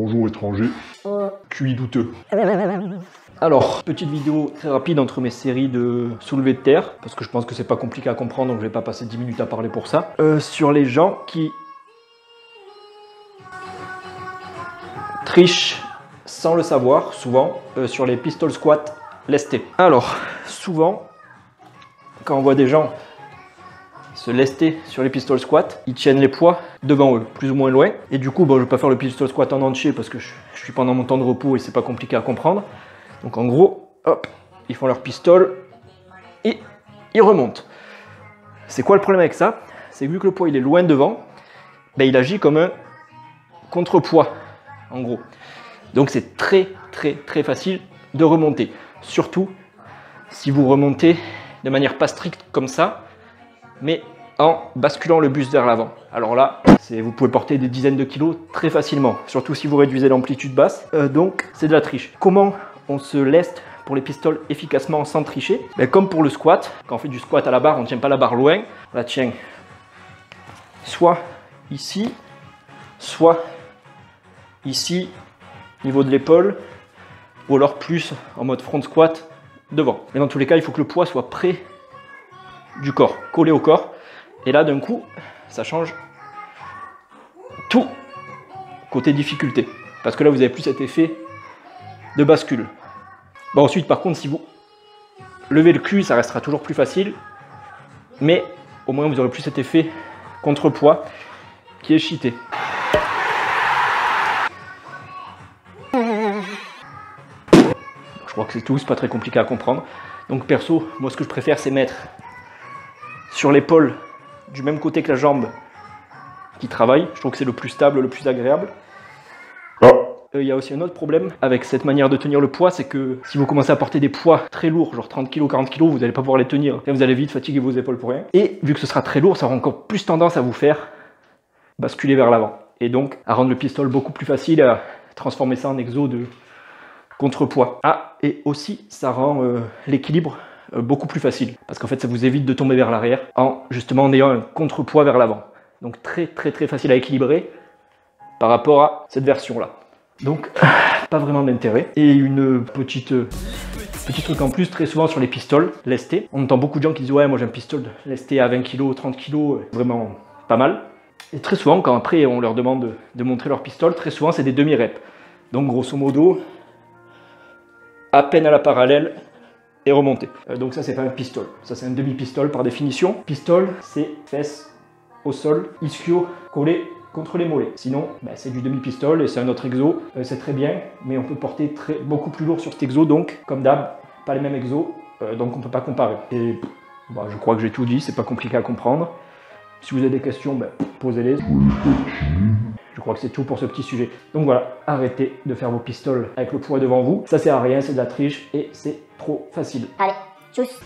Bonjour étranger. QI douteux. Alors, petite vidéo très rapide entre mes séries de soulevés de terre, parce que je pense que c'est pas compliqué à comprendre, donc je vais pas passer 10 minutes à parler pour ça. Sur les gens qui trichent sans le savoir, souvent, sur les pistol squats lestés. Alors, souvent, quand on voit des gens se lester sur les pistol squats, ils tiennent les poids devant eux, plus ou moins loin. Et du coup, bon, je vais pas faire le pistol squat en entier parce que je suis pendant mon temps de repos et c'est pas compliqué à comprendre. Donc en gros, hop, ils font leur pistol et ils remontent. C'est quoi le problème avec ça? C'est que vu que le poids il est loin devant, ben, il agit comme un contrepoids, en gros. Donc c'est très facile de remonter. Surtout si vous remontez de manière pas stricte comme ça, mais en basculant le buste vers l'avant. Alors là, vous pouvez porter des dizaines de kilos très facilement, surtout si vous réduisez l'amplitude basse. Donc c'est de la triche. Comment on se leste pour les pistoles efficacement sans tricher? Ben, comme pour le squat, quand on fait du squat à la barre, on ne tient pas la barre loin, on la tient soit ici, soit ici, niveau de l'épaule, ou alors plus en mode front squat devant. Mais dans tous les cas, il faut que le poids soit près du corps, collé au corps. Et là, d'un coup, ça change tout côté difficulté. Parce que là, vous n'avez plus cet effet de bascule. Bon, ensuite, par contre, si vous levez le cul, ça restera toujours plus facile. Mais au moins, vous aurez plus cet effet contrepoids qui est cheaté. Je crois que c'est tout, c'est pas très compliqué à comprendre. Donc perso, moi ce que je préfère c'est mettre sur l'épaule du même côté que la jambe qui travaille. Je trouve que c'est le plus stable, le plus agréable. Il y a aussi un autre problème avec cette manière de tenir le poids, c'est que si vous commencez à porter des poids très lourds, genre 30 kg, 40 kg, vous n'allez pas pouvoir les tenir. Et vous allez vite fatiguer vos épaules pour rien. Et vu que ce sera très lourd, ça aura encore plus tendance à vous faire basculer vers l'avant. Et donc à rendre le pistol beaucoup plus facile, à transformer ça en exo de contrepoids. Ah, et aussi ça rend l'équilibre beaucoup plus facile. Parce qu'en fait ça vous évite de tomber vers l'arrière justement en ayant un contrepoids vers l'avant. Donc très facile à équilibrer par rapport à cette version là. Donc pas vraiment d'intérêt. Et une petit truc en plus, très souvent sur les pistoles lestés, on entend beaucoup de gens qui disent ouais moi j'ai un pistol lesté à 20 kg, 30 kg, vraiment pas mal. Et très souvent quand après on leur demande de montrer leur pistol, très souvent c'est des demi-reps. Donc grosso modo, à peine à la parallèle et remonter. Donc ça c'est pas un pistol, ça c'est un demi-pistol par définition. Pistol c'est fesses au sol, ischio collé contre les mollets. Sinon bah, c'est du demi-pistol et c'est un autre exo, c'est très bien, mais on peut porter beaucoup plus lourd sur cet exo, donc comme d'hab, pas les mêmes exos, donc on peut pas comparer. Et bah, je crois que j'ai tout dit, c'est pas compliqué à comprendre. Si vous avez des questions, bah, posez-les. Je crois que c'est tout pour ce petit sujet. Donc voilà, arrêtez de faire vos pistoles avec le poids devant vous. Ça sert à rien, c'est de la triche et c'est trop facile. Allez, tchuss.